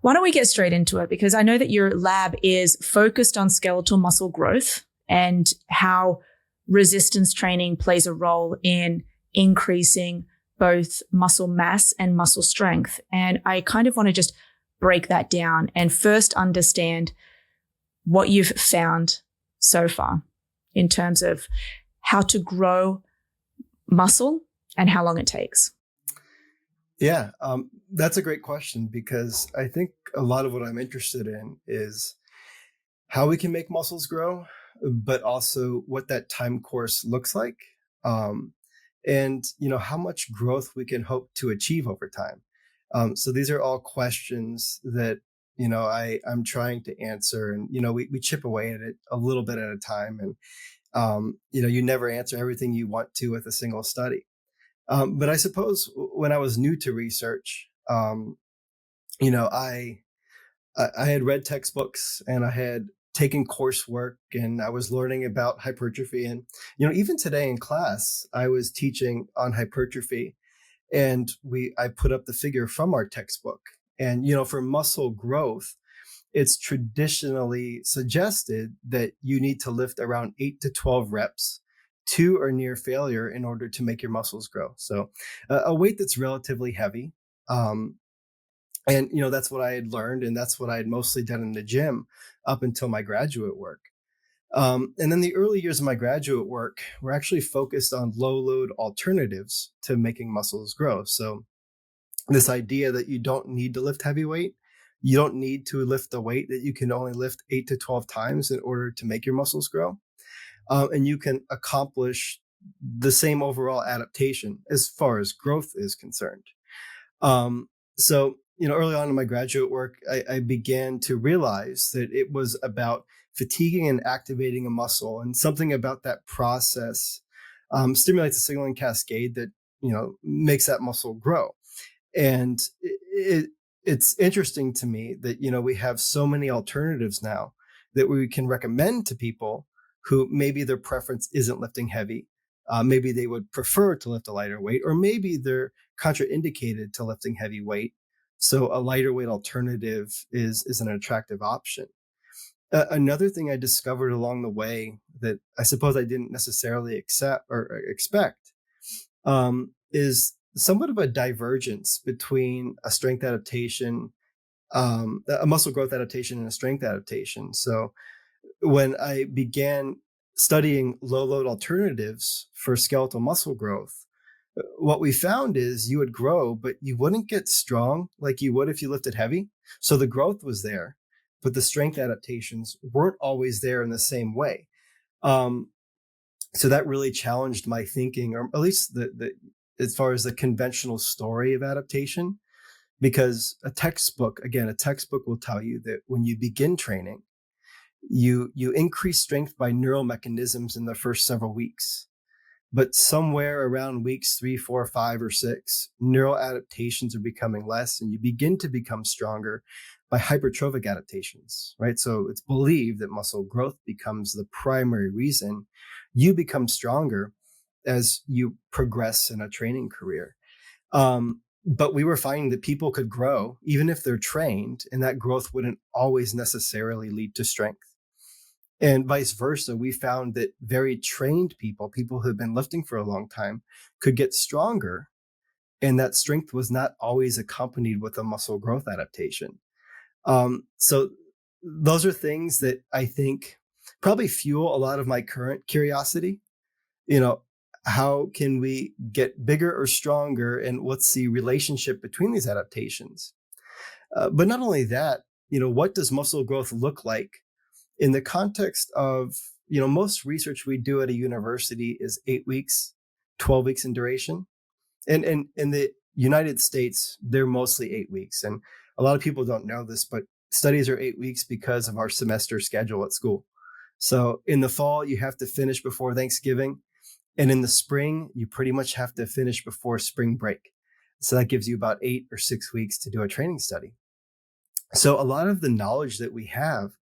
Why don't we get straight into it? Because I know that your lab is focused on skeletal muscle growth and how resistance training plays a role in increasing both muscle mass and muscle strength. And I kind of want to just break that down and first understand what you've found so far in terms of how to grow muscle and how long it takes. Yeah, that's a great question, because I think a lot of what I'm interested in is how we can make muscles grow, but also what that time course looks like, and how much growth we can hope to achieve over time. So these are all questions that I'm trying to answer, and we chip away at it a little bit at a time, and you never answer everything you want to with a single study. But I suppose when I was new to research, I had read textbooks and I had taken coursework and I was learning about hypertrophy. And, even today in class, I was teaching on hypertrophy, and I put up the figure from our textbook. And, for muscle growth, it's traditionally suggested that you need to lift around 8 to 12 reps to or near failure in order to make your muscles grow. So a weight that's relatively heavy. And that's what I had learned, and that's what I had mostly done in the gym up until my graduate work. And then the early years of my graduate work were actually focused on low load alternatives to making muscles grow. So this idea that you don't need to lift heavy weight, you don't need to lift a weight that you can only lift 8 to 12 times in order to make your muscles grow. And you can accomplish the same overall adaptation as far as growth is concerned. So, early on in my graduate work, I began to realize that it was about fatiguing and activating a muscle, and something about that process stimulates a signaling cascade that, makes that muscle grow. And it's interesting to me that, we have so many alternatives now that we can recommend to people who maybe their preference isn't lifting heavy. Maybe they would prefer to lift a lighter weight, or maybe they're contraindicated to lifting heavy weight. So a lighter weight alternative is an attractive option. Another thing I discovered along the way that I suppose I didn't necessarily accept or expect is somewhat of a divergence between a strength adaptation, a muscle growth adaptation, and a strength adaptation. So when I began studying low load alternatives for skeletal muscle growth, what we found is you would grow, but you wouldn't get strong like you would if you lifted heavy. So the growth was there, but the strength adaptations weren't always there in the same way. So that really challenged my thinking, or at least as far as the conventional story of adaptation, because a textbook will tell you that when you begin training, you increase strength by neural mechanisms in the first several weeks. But somewhere around weeks 3, 4, 5, or 6, neural adaptations are becoming less, and you begin to become stronger by hypertrophic adaptations, right? So it's believed that muscle growth becomes the primary reason you become stronger as you progress in a training career. But we were finding that people could grow even if they're trained, and that growth wouldn't always necessarily lead to strength. And vice versa, we found that very trained people who had been lifting for a long time, could get stronger, and that strength was not always accompanied with a muscle growth adaptation. So those are things that I think probably fuel a lot of my current curiosity. How can we get bigger or stronger, and what's the relationship between these adaptations? But not only that, what does muscle growth look like in the context of, most research we do at a university is 8 weeks, 12 weeks in duration. And in the United States, they're mostly 8 weeks. And a lot of people don't know this, but studies are 8 weeks because of our semester schedule at school. So in the fall, you have to finish before Thanksgiving. And in the spring, you pretty much have to finish before spring break. So that gives you about 8 or 6 weeks to do a training study. So a lot of the knowledge that we have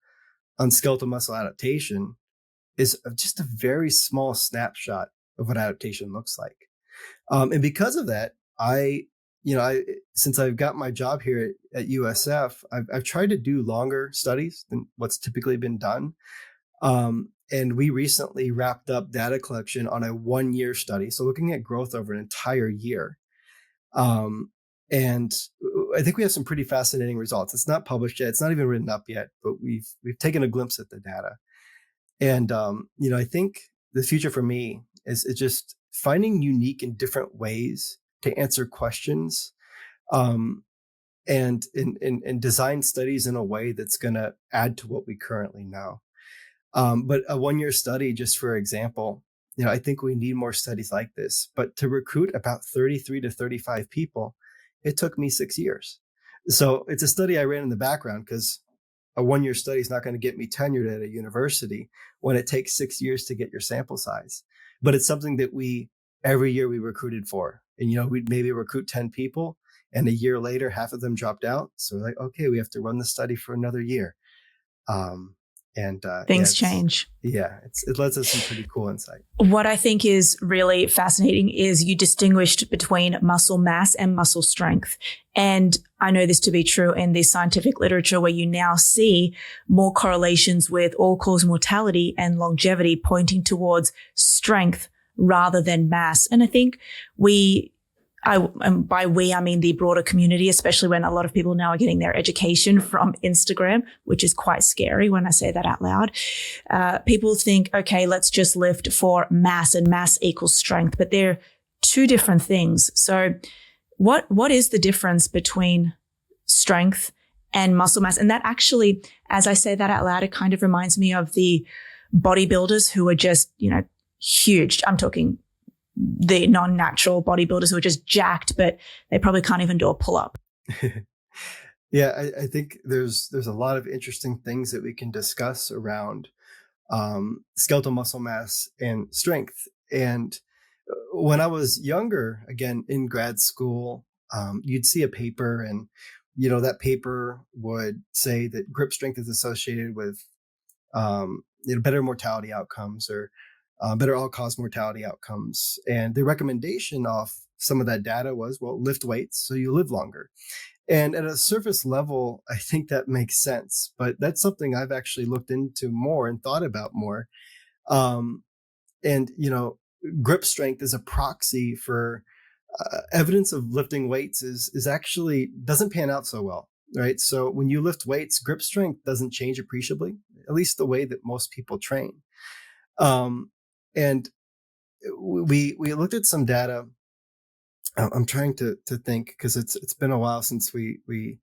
on skeletal muscle adaptation is just a very small snapshot of what adaptation looks like. And because of that, I since I've got my job here at USF, I've tried to do longer studies than what's typically been done. And we recently wrapped up data collection on a 1-year study. So looking at growth over an entire year. And I think we have some pretty fascinating results. It's not published yet. It's not even written up yet, but we've taken a glimpse at the data. And, I think the future for me is just finding unique and different ways to answer questions, and design studies in a way that's going to add to what we currently know. But a 1-year study, just for example, I think we need more studies like this. But to recruit about 33 to 35 people, it took me 6 years. So it's a study I ran in the background because a 1-year study is not going to get me tenured at a university when it takes 6 years to get your sample size. But it's something that every year we recruited for. And, we'd maybe recruit 10 people, and a year later, half of them dropped out. So we're like, okay, we have to run the study for another year. Things change. Yeah, it lets us some pretty cool insight. What I think is really fascinating is you distinguished between muscle mass and muscle strength. And I know this to be true in the scientific literature, where you now see more correlations with all-cause mortality and longevity pointing towards strength rather than mass. And I think and by we, I mean the broader community, especially when a lot of people now are getting their education from Instagram, which is quite scary when I say that out loud. People think, okay, let's just lift for mass, and mass equals strength, but they're two different things. So what is the difference between strength and muscle mass? And that actually, as I say that out loud, it kind of reminds me of the bodybuilders who are just, huge. I'm talking the non-natural bodybuilders who are just jacked, but they probably can't even do a pull-up. Yeah, I think there's a lot of interesting things that we can discuss around skeletal muscle mass and strength. And when I was younger, again, in grad school, you'd see a paper, and, that paper would say that grip strength is associated with better mortality outcomes, or better all-cause mortality outcomes. And the recommendation off some of that data was, well, lift weights so you live longer. And at a surface level, I think that makes sense. But that's something I've actually looked into more and thought about more. And, grip strength is a proxy for evidence of lifting weights is actually doesn't pan out so well, right? So when you lift weights, grip strength doesn't change appreciably, at least the way that most people train. And we looked at some data. I'm trying to think, because it's been a while since we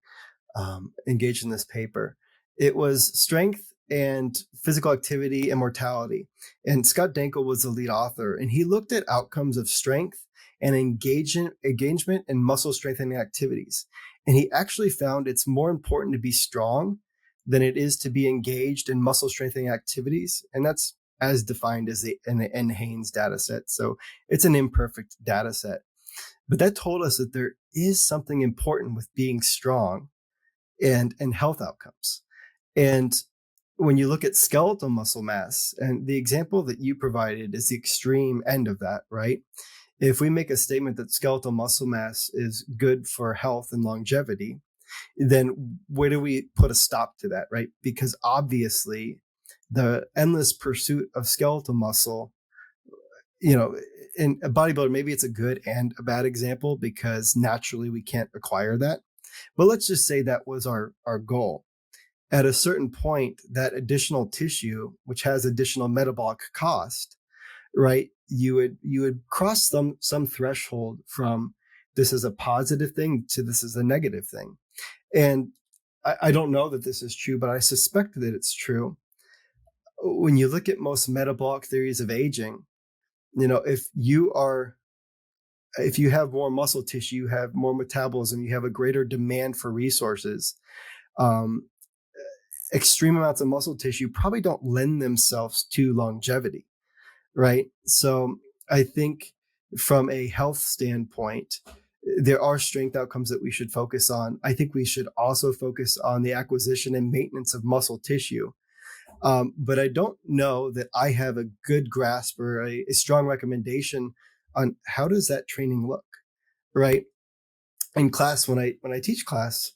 engaged in this paper. It was strength and physical activity and mortality. And Scott Dankel was the lead author, and he looked at outcomes of strength and engagement in muscle strengthening activities. And he actually found it's more important to be strong than it is to be engaged in muscle strengthening activities. And that's as defined as in the NHANES data set. So it's an imperfect data set. But that told us that there is something important with being strong and health outcomes. And when you look at skeletal muscle mass, and the example that you provided is the extreme end of that, right? If we make a statement that skeletal muscle mass is good for health and longevity, then where do we put a stop to that, right? Because obviously the endless pursuit of skeletal muscle, in a bodybuilder, maybe it's a good and a bad example because naturally we can't acquire that. But let's just say that was our goal. At a certain point, that additional tissue, which has additional metabolic cost, right? You would cross some threshold from this is a positive thing to this is a negative thing. And I don't know that this is true, but I suspect that it's true. When you look at most metabolic theories of aging, if you have more muscle tissue, you have more metabolism, you have a greater demand for resources, extreme amounts of muscle tissue probably don't lend themselves to longevity, right? So I think from a health standpoint, there are strength outcomes that we should focus on. I think we should also focus on the acquisition and maintenance of muscle tissue. But I don't know that I have a good grasp or a strong recommendation on how does that training look, right? in class, when I teach class,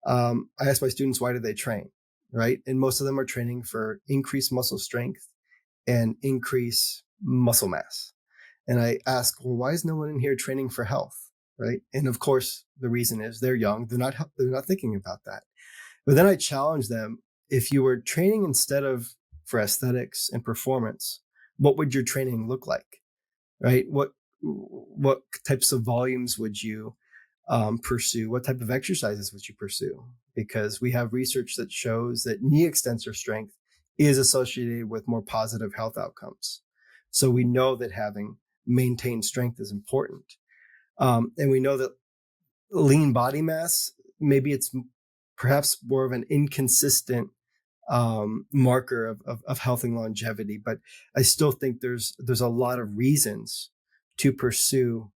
I ask my students, why do they train? Right. And most of them are training for increased muscle strength and increase muscle mass. And I ask, well, why is no one in here training for health? Right. And of course, the reason is they're young. They're not thinking about that. But then I challenge them, if you were training instead of for aesthetics and performance, what would your training look like? Right? What types of volumes would you pursue? What type of exercises would you pursue? Because we have research that shows that knee extensor strength is associated with more positive health outcomes. So we know that having maintained strength is important. And we know that lean body mass, maybe it's perhaps more of an inconsistent marker of health and longevity, but I still think there's a lot of reasons to pursue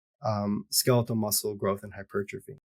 skeletal muscle growth and hypertrophy.